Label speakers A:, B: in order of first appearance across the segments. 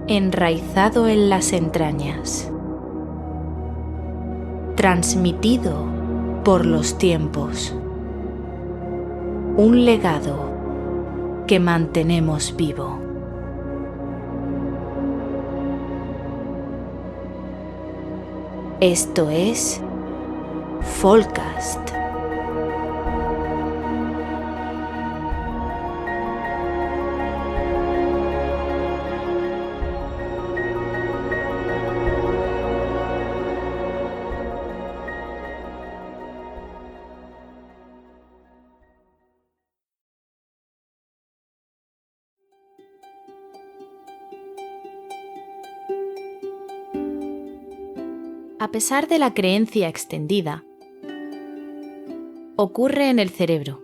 A: enraizado en las entrañas, transmitido por los tiempos, un legado que mantenemos vivo. Esto es Folcast. A pesar de la creencia extendida, ocurre en el cerebro.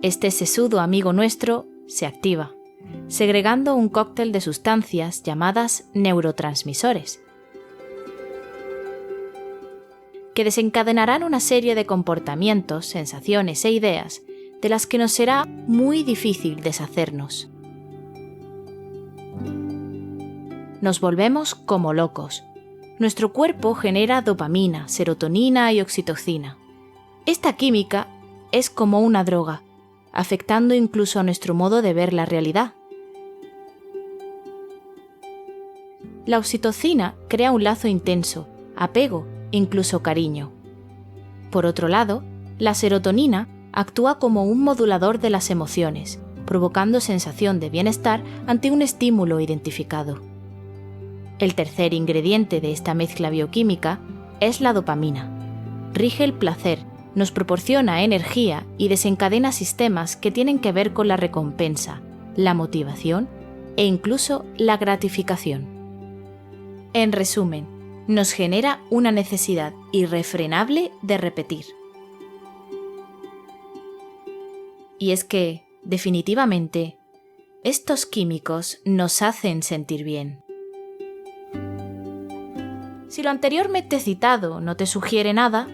A: Este sesudo amigo nuestro se activa, segregando un cóctel de sustancias llamadas neurotransmisores, que desencadenarán una serie de comportamientos, sensaciones e ideas de las que nos será muy difícil deshacernos. Nos volvemos como locos. Nuestro cuerpo genera dopamina, serotonina y oxitocina. Esta química es como una droga, afectando incluso a nuestro modo de ver la realidad. La oxitocina crea un lazo intenso, apego, incluso cariño. Por otro lado, la serotonina actúa como un modulador de las emociones, provocando sensación de bienestar ante un estímulo identificado. El tercer ingrediente de esta mezcla bioquímica es la dopamina. Rige el placer, nos proporciona energía y desencadena sistemas que tienen que ver con la recompensa, la motivación e incluso la gratificación. En resumen, nos genera una necesidad irrefrenable de repetir. Y es que, definitivamente, estos químicos nos hacen sentir bien. Si lo anteriormente citado no te sugiere nada,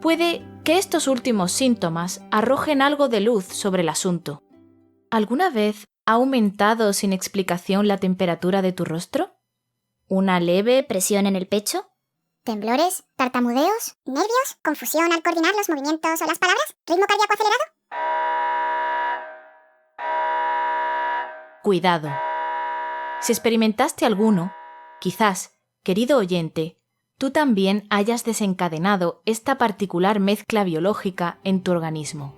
A: puede que estos últimos síntomas arrojen algo de luz sobre el asunto. ¿Alguna vez ha aumentado sin explicación la temperatura de tu rostro? ¿Una leve presión en el pecho?
B: ¿Temblores, tartamudeos, nervios, confusión al coordinar los movimientos o las palabras? ¿Ritmo cardíaco acelerado?
A: Cuidado. Si experimentaste alguno, quizás, querido oyente, tú también hayas desencadenado esta particular mezcla biológica en tu organismo.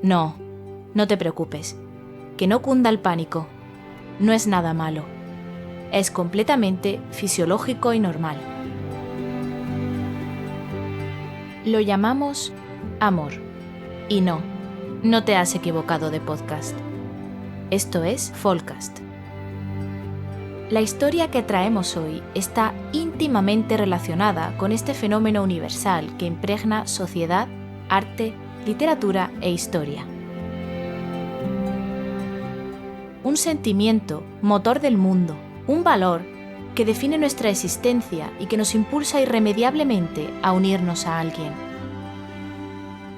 A: No te preocupes, que no cunda el pánico. No es nada malo. Es completamente fisiológico y normal. Lo llamamos amor. Y no te has equivocado de podcast. Esto es Folcast. La historia que traemos hoy está íntimamente relacionada con este fenómeno universal que impregna sociedad, arte, literatura e historia. Un sentimiento, motor del mundo, un valor que define nuestra existencia y que nos impulsa irremediablemente a unirnos a alguien.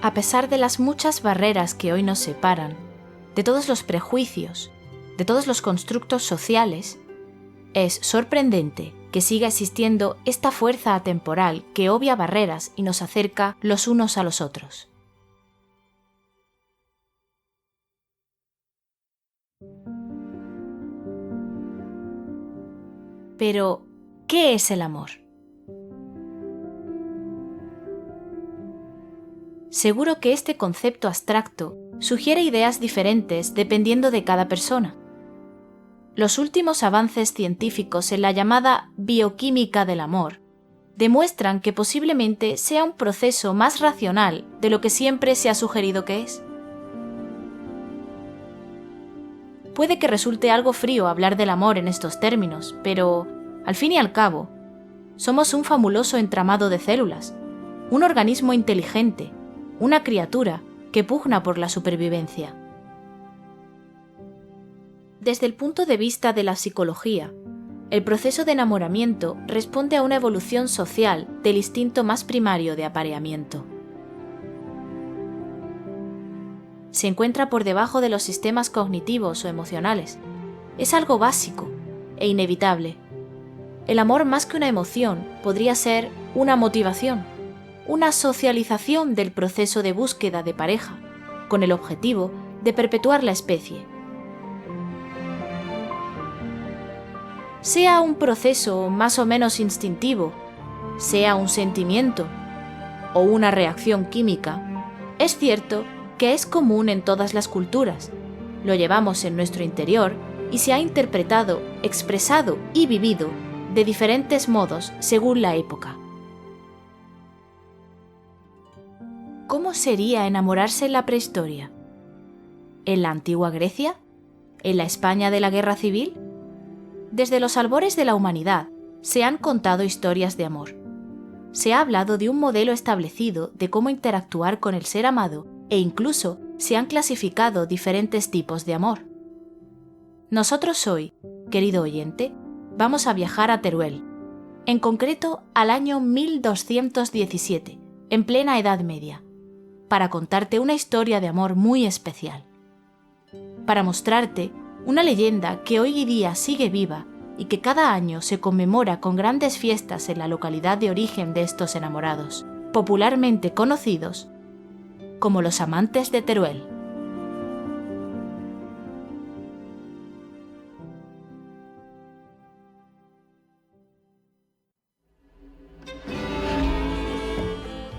A: A pesar de las muchas barreras que hoy nos separan, de todos los prejuicios, de todos los constructos sociales, es sorprendente que siga existiendo esta fuerza atemporal que obvia barreras y nos acerca los unos a los otros. Pero, ¿qué es el amor? Seguro que este concepto abstracto sugiere ideas diferentes dependiendo de cada persona. Los últimos avances científicos en la llamada bioquímica del amor demuestran que posiblemente sea un proceso más racional de lo que siempre se ha sugerido que es. Puede que resulte algo frío hablar del amor en estos términos, pero, al fin y al cabo, somos un fabuloso entramado de células, un organismo inteligente, una criatura que pugna por la supervivencia. Desde el punto de vista de la psicología, el proceso de enamoramiento responde a una evolución social del instinto más primario de apareamiento. se encuentra por debajo de los sistemas cognitivos o emocionales. Es algo básico e inevitable. El amor, más que una emoción, podría ser una motivación, una socialización del proceso de búsqueda de pareja, con el objetivo de perpetuar la especie. Sea un proceso más o menos instintivo, sea un sentimiento o una reacción química, es cierto que es común en todas las culturas. Lo llevamos en nuestro interior y se ha interpretado, expresado y vivido de diferentes modos según la época. ¿Cómo sería enamorarse en la prehistoria? ¿En la antigua Grecia? ¿En la España de la Guerra Civil? Desde los albores de la humanidad se han contado historias de amor. Se ha hablado de un modelo establecido de cómo interactuar con el ser amado e incluso se han clasificado diferentes tipos de amor. Nosotros hoy, querido oyente, vamos a viajar a Teruel, en concreto al año 1217, en plena Edad Media, para contarte una historia de amor muy especial. Para mostrarte una leyenda que hoy día sigue viva y que cada año se conmemora con grandes fiestas en la localidad de origen de estos enamorados, popularmente conocidos como los amantes de Teruel.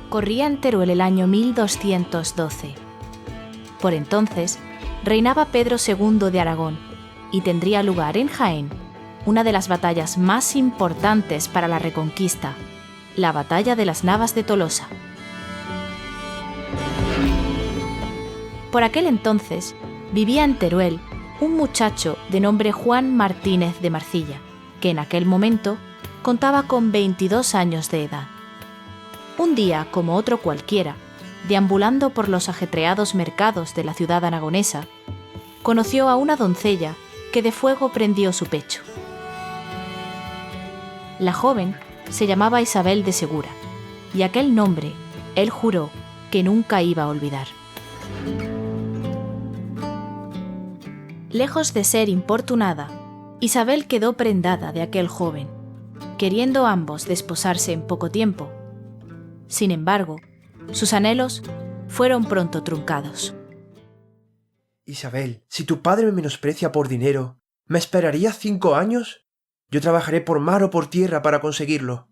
A: Corría en Teruel el año 1212. Por entonces, reinaba Pedro II de Aragón y tendría lugar en Jaén una de las batallas más importantes para la Reconquista, la Batalla de las Navas de Tolosa. Por aquel entonces, vivía en Teruel un muchacho de nombre Juan Martínez de Marcilla, que en aquel momento contaba con 22 años de edad. Un día, como otro cualquiera, deambulando por los ajetreados mercados de la ciudad aragonesa, conoció a una doncella que de fuego prendió su pecho. La joven se llamaba Isabel de Segura, y aquel nombre él juró que nunca iba a olvidar. Lejos de ser importunada, Isabel quedó prendada de aquel joven, queriendo ambos desposarse en poco tiempo. Sin embargo, sus anhelos fueron pronto truncados.
C: Isabel, si tu padre me menosprecia por dinero, ¿me esperarías 5 años? Yo trabajaré por mar o por tierra para conseguirlo.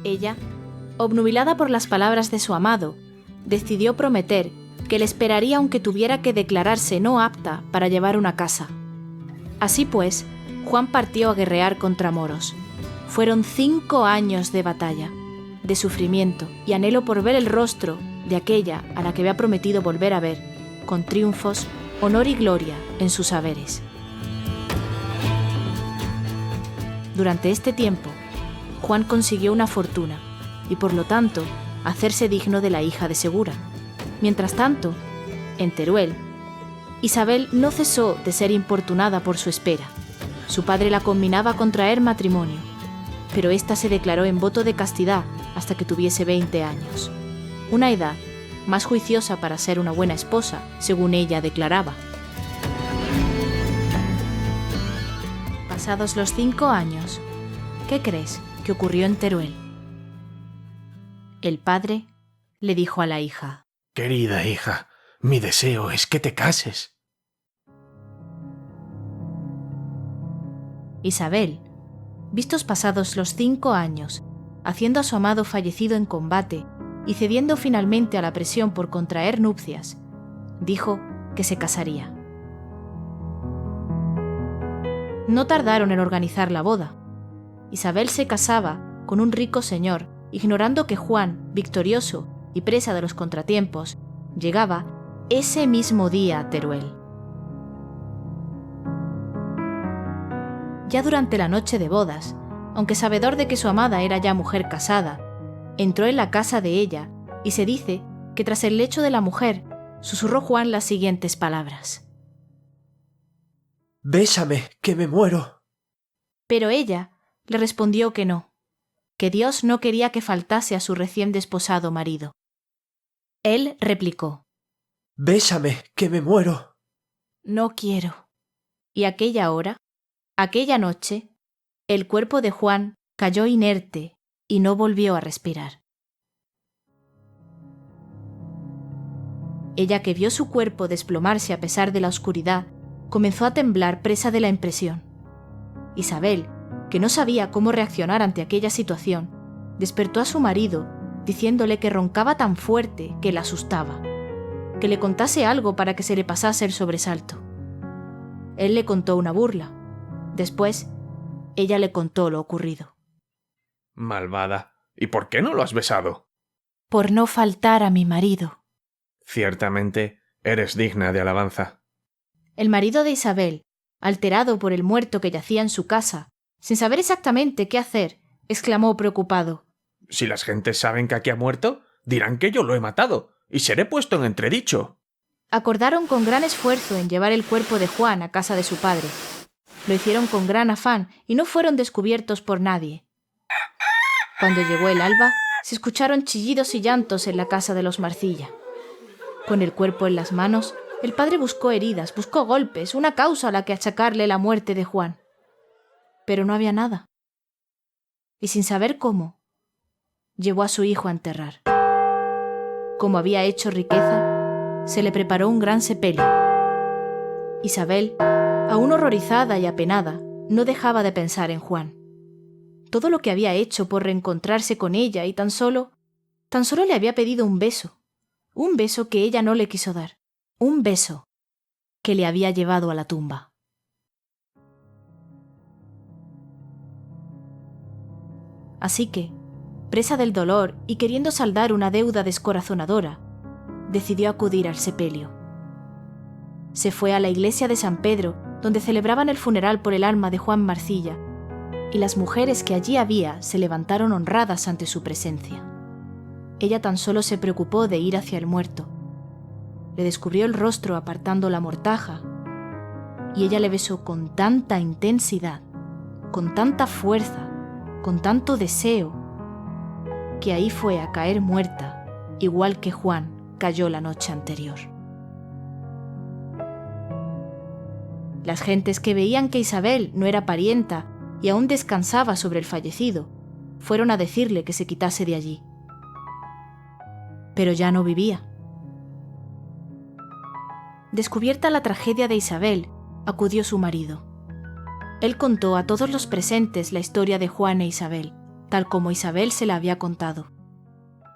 A: Ella, obnubilada por las palabras de su amado, decidió prometer que le esperaría aunque tuviera que declararse no apta para llevar una casa. Así pues, Juan partió a guerrear contra moros. Fueron 5 años de batalla, de sufrimiento y anhelo por ver el rostro de aquella a la que había prometido volver a ver, con triunfos, honor y gloria en sus haberes. Durante este tiempo, Juan consiguió una fortuna y por lo tanto hacerse digno de la hija de Segura. Mientras tanto, en Teruel, Isabel no cesó de ser importunada por su espera. Su padre la conminaba a contraer matrimonio, pero ésta se declaró en voto de castidad hasta que tuviese 20 años, una edad más juiciosa para ser una buena esposa, según ella declaraba. Pasados los 5 años, ¿qué crees que ocurrió en Teruel? El padre le dijo a la hija:
D: Querida hija, mi deseo es que te cases.
A: Isabel, vistos pasados los 5 años, haciendo a su amado fallecido en combate y cediendo finalmente a la presión por contraer nupcias, dijo que se casaría. No tardaron en organizar la boda. Isabel se casaba con un rico señor, ignorando que Juan, victorioso y presa de los contratiempos, llegaba ese mismo día a Teruel. Ya durante la noche de bodas, aunque sabedor de que su amada era ya mujer casada, entró en la casa de ella y se dice que tras el lecho de la mujer susurró Juan las siguientes palabras:
C: «Bésame, que me muero».
A: Pero ella le respondió que no, que Dios no quería que faltase a su recién desposado marido. Él replicó:
C: «Bésame, que me muero».
A: «No quiero». Y aquella hora, aquella noche, el cuerpo de Juan cayó inerte y no volvió a respirar. Ella, que vio su cuerpo desplomarse a pesar de la oscuridad, comenzó a temblar presa de la impresión. Isabel, que no sabía cómo reaccionar ante aquella situación, despertó a su marido diciéndole que roncaba tan fuerte que la asustaba, que le contase algo para que se le pasase el sobresalto. Él le contó una burla. Después, ella le contó lo ocurrido.
D: Malvada, ¿y por qué no lo has besado?
A: Por no faltar a mi marido.
D: Ciertamente, eres digna de alabanza.
A: El marido de Isabel, alterado por el muerto que yacía en su casa, sin saber exactamente qué hacer, exclamó preocupado:
D: Si las gentes saben que aquí ha muerto, dirán que yo lo he matado, y seré puesto en entredicho.
A: Acordaron con gran esfuerzo en llevar el cuerpo de Juan a casa de su padre. Lo hicieron con gran afán y no fueron descubiertos por nadie. Cuando llegó el alba, se escucharon chillidos y llantos en la casa de los Marcilla. Con el cuerpo en las manos, el padre buscó heridas, buscó golpes, una causa a la que achacarle la muerte de Juan. Pero no había nada. Y sin saber cómo, llevó a su hijo a enterrar. Como había hecho riqueza, se le preparó un gran sepelio. Isabel, aún horrorizada y apenada, no dejaba de pensar en Juan. Todo lo que había hecho por reencontrarse con ella y tan solo le había pedido un beso que ella no le quiso dar, un beso que le había llevado a la tumba. Así que, presa del dolor y queriendo saldar una deuda descorazonadora, decidió acudir al sepelio. Se fue a la iglesia de San Pedro, donde celebraban el funeral por el alma de Juan Marcilla, y las mujeres que allí había se levantaron honradas ante su presencia. Ella tan solo se preocupó de ir hacia el muerto. Le descubrió el rostro apartando la mortaja, y ella le besó con tanta intensidad, con tanta fuerza, con tanto deseo, que ahí fue a caer muerta, igual que Juan cayó la noche anterior. Las gentes que veían que Isabel no era parienta y aún descansaba sobre el fallecido, fueron a decirle que se quitase de allí. Pero ya no vivía. Descubierta la tragedia de Isabel, acudió su marido. Él contó a todos los presentes la historia de Juan e Isabel, tal como Isabel se la había contado.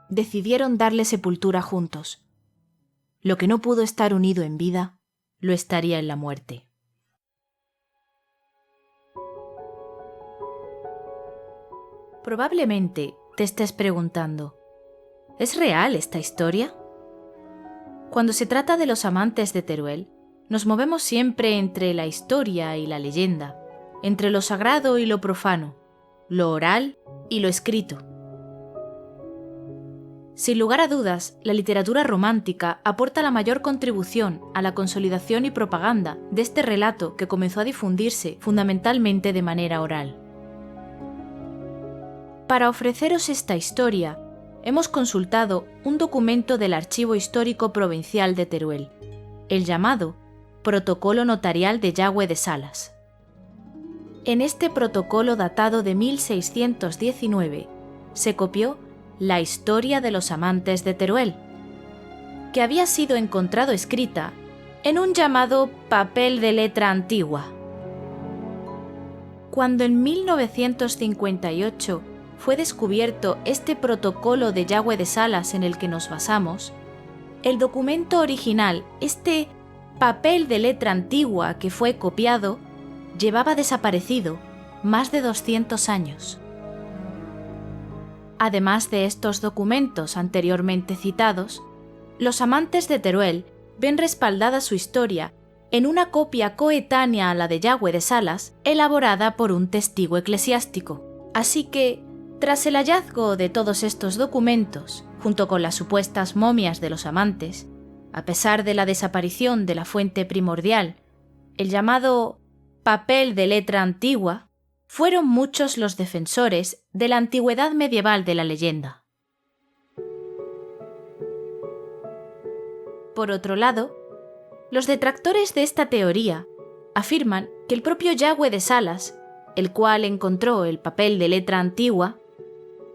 A: Decidieron darle sepultura juntos. Lo que no pudo estar unido en vida, lo estaría en la muerte. Probablemente te estés preguntando, ¿es real esta historia? Cuando se trata de los amantes de Teruel, nos movemos siempre entre la historia y la leyenda, entre lo sagrado y lo profano, lo oral y lo escrito. Sin lugar a dudas, la literatura romántica aporta la mayor contribución a la consolidación y propaganda de este relato que comenzó a difundirse fundamentalmente de manera oral. Para ofreceros esta historia, hemos consultado un documento del Archivo Histórico Provincial de Teruel, el llamado Protocolo Notarial de Yagüe de Salas. En este protocolo datado de 1619 se copió la historia de los amantes de Teruel, que había sido encontrado escrita en un llamado papel de letra antigua. Cuando en 1958 fue descubierto este protocolo de Yagüe de Salas en el que nos basamos, el documento original, este papel de letra antigua que fue copiado, llevaba desaparecido más de 200 años. Además de estos documentos anteriormente citados, los amantes de Teruel ven respaldada su historia en una copia coetánea a la de Yagüe de Salas, elaborada por un testigo eclesiástico. Así que, tras el hallazgo de todos estos documentos, junto con las supuestas momias de los amantes, a pesar de la desaparición de la fuente primordial, el llamado papel de letra antigua, fueron muchos los defensores de la antigüedad medieval de la leyenda. Por otro lado, los detractores de esta teoría afirman que el propio Yagüe de Salas, el cual encontró el papel de letra antigua,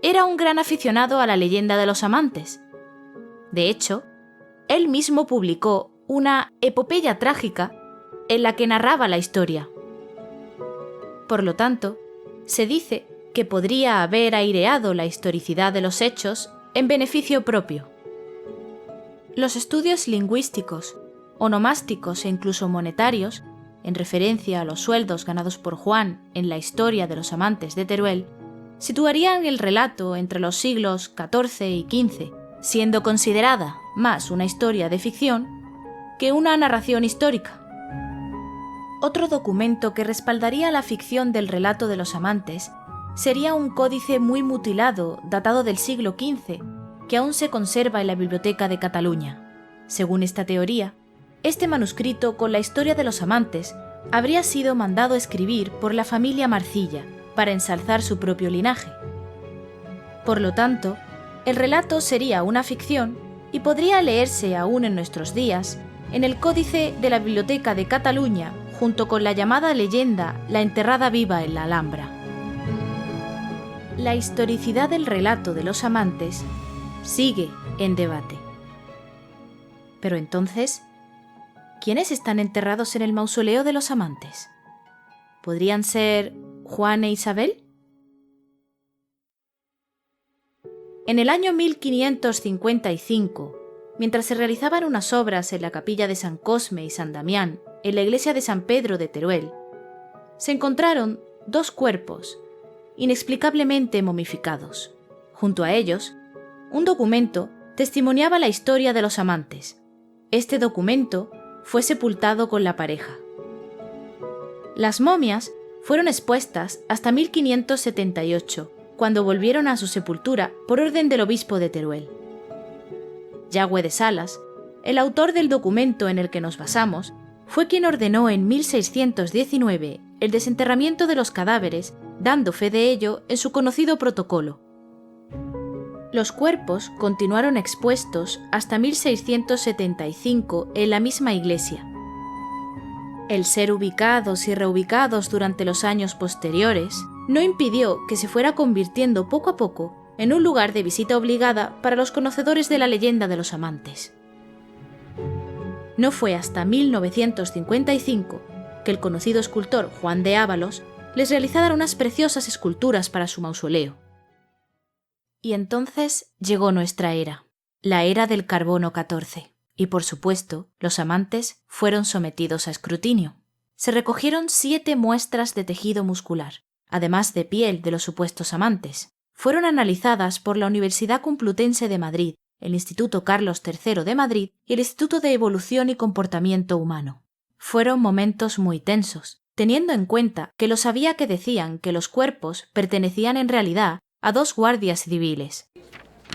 A: era un gran aficionado a la leyenda de los amantes. De hecho, él mismo publicó una epopeya trágica en la que narraba la historia. Por lo tanto, se dice que podría haber aireado la historicidad de los hechos en beneficio propio. Los estudios lingüísticos, onomásticos e incluso monetarios, en referencia a los sueldos ganados por Juan en la historia de los amantes de Teruel, situarían el relato entre los siglos XIV y XV, siendo considerada más una historia de ficción que una narración histórica. Otro documento que respaldaría la ficción del relato de los amantes sería un códice muy mutilado datado del siglo XV, que aún se conserva en la Biblioteca de Cataluña. Según esta teoría, este manuscrito con la historia de los amantes habría sido mandado escribir por la familia Marcilla para ensalzar su propio linaje. Por lo tanto, el relato sería una ficción y podría leerse aún en nuestros días en el códice de la Biblioteca de Cataluña junto con la llamada leyenda La enterrada viva en la Alhambra. La historicidad del relato de los amantes sigue en debate. Pero entonces, ¿quiénes están enterrados en el mausoleo de los amantes? ¿Podrían ser Juan e Isabel? En el año 1555, mientras se realizaban unas obras en la capilla de San Cosme y San Damián, en la iglesia de San Pedro de Teruel, se encontraron dos cuerpos inexplicablemente momificados. Junto a ellos, un documento testimoniaba la historia de los amantes. Este documento fue sepultado con la pareja. Las momias fueron expuestas hasta 1578, cuando volvieron a su sepultura por orden del obispo de Teruel. Yagüe de Salas, el autor del documento en el que nos basamos, fue quien ordenó en 1619 el desenterramiento de los cadáveres, dando fe de ello en su conocido protocolo. Los cuerpos continuaron expuestos hasta 1675 en la misma iglesia. El ser ubicados y reubicados durante los años posteriores no impidió que se fuera convirtiendo poco a poco en un lugar de visita obligada para los conocedores de la leyenda de los amantes. No fue hasta 1955 que el conocido escultor Juan de Ábalos les realizara unas preciosas esculturas para su mausoleo. Y entonces llegó nuestra era, la era del carbono 14, y por supuesto, los amantes fueron sometidos a escrutinio. Se recogieron 7 muestras de tejido muscular, además de piel de los supuestos amantes. Fueron analizadas por la Universidad Complutense de Madrid, el Instituto Carlos III de Madrid y el Instituto de Evolución y Comportamiento Humano. Fueron momentos muy tensos, teniendo en cuenta que los había que decían que los cuerpos pertenecían en realidad a 2 guardias civiles.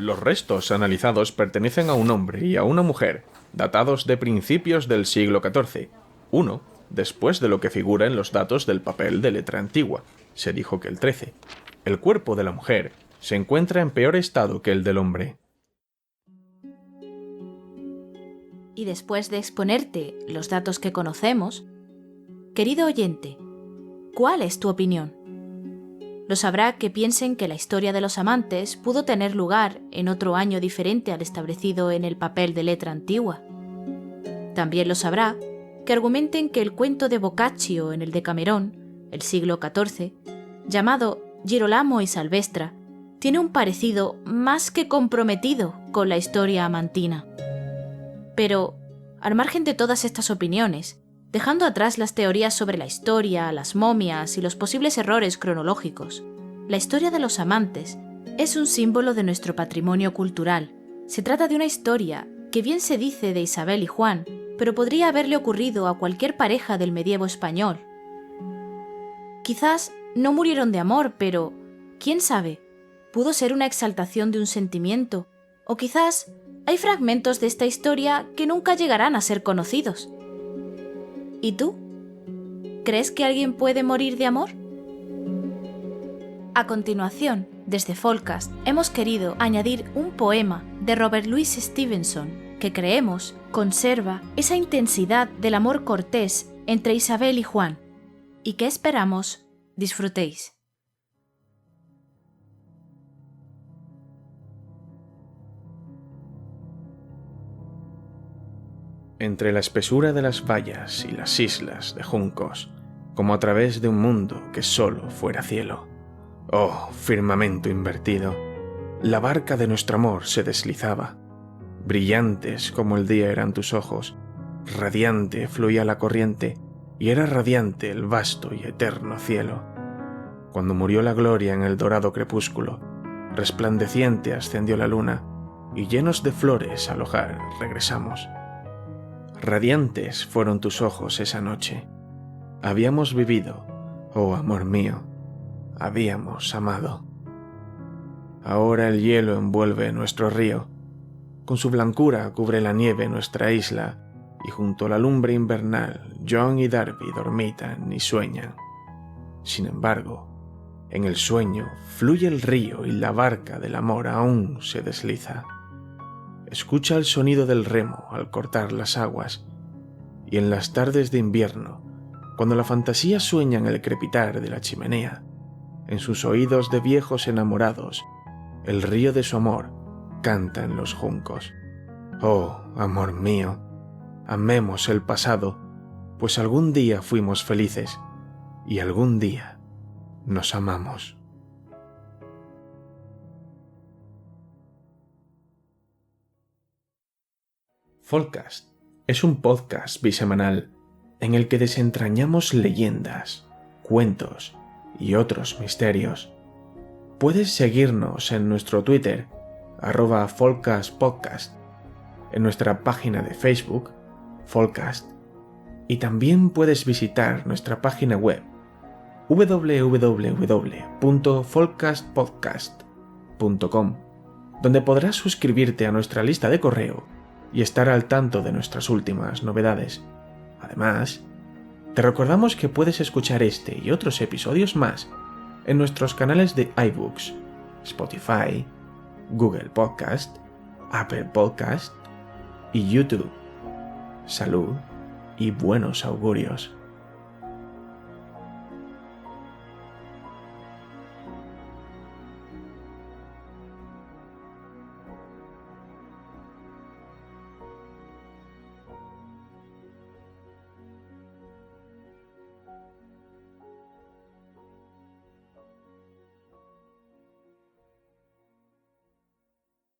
D: Los restos analizados pertenecen a un hombre y a una mujer, datados de principios del siglo XIV. Uno, después de lo que figura en los datos del papel de letra antigua. Se dijo que el 13. El cuerpo de la mujer se encuentra en peor estado que el del hombre.
A: Y después de exponerte los datos que conocemos, querido oyente, ¿cuál es tu opinión? Lo sabrá que piensen que la historia de los amantes pudo tener lugar en otro año diferente al establecido en el papel de letra antigua. También lo sabrá que argumenten que el cuento de Boccaccio en el Decamerón, el siglo XIV, llamado Girolamo y Salvestra, tiene un parecido más que comprometido con la historia amantina. Pero, al margen de todas estas opiniones, dejando atrás las teorías sobre la historia, las momias y los posibles errores cronológicos, la historia de los amantes es un símbolo de nuestro patrimonio cultural. Se trata de una historia que bien se dice de Isabel y Juan, pero podría haberle ocurrido a cualquier pareja del medievo español. Quizás no murieron de amor, pero, ¿quién sabe? Pudo ser una exaltación de un sentimiento, o quizás hay fragmentos de esta historia que nunca llegarán a ser conocidos. ¿Y tú? ¿Crees que alguien puede morir de amor? A continuación, desde Folcast, hemos querido añadir un poema de Robert Louis Stevenson que creemos conserva esa intensidad del amor cortés entre Isabel y Juan, y que esperamos disfrutéis.
D: Entre la espesura de las vallas y las islas de juncos, como a través de un mundo que solo fuera cielo. Oh, firmamento invertido, la barca de nuestro amor se deslizaba. Brillantes como el día eran tus ojos, radiante fluía la corriente, y era radiante el vasto y eterno cielo. Cuando murió la gloria en el dorado crepúsculo, resplandeciente ascendió la luna, y llenos de flores al hogar regresamos. Radiantes fueron tus ojos esa noche. Habíamos vivido, oh amor mío, habíamos amado. Ahora el hielo envuelve nuestro río, con su blancura cubre la nieve nuestra isla, y junto a la lumbre invernal John y Darby dormitan y sueñan. Sin embargo, en el sueño fluye el río y la barca del amor aún se desliza. Escucha el sonido del remo al cortar las aguas, y en las tardes de invierno, cuando la fantasía sueña en el crepitar de la chimenea, en sus oídos de viejos enamorados, el río de su amor canta en los juncos. Oh, amor mío, amemos el pasado, pues algún día fuimos felices, y algún día nos amamos. Folcast es un podcast bisemanal en el que desentrañamos leyendas, cuentos y otros misterios. Puedes seguirnos en nuestro Twitter, @folcastpodcast, en nuestra página de Facebook, Folcast, y también puedes visitar nuestra página web www.folcastpodcast.com, donde podrás suscribirte a nuestra lista de correo y estar al tanto de nuestras últimas novedades. Además, te recordamos que puedes escuchar este y otros episodios más en nuestros canales de iBooks, Spotify, Google Podcast, Apple Podcast y YouTube. Salud y buenos augurios.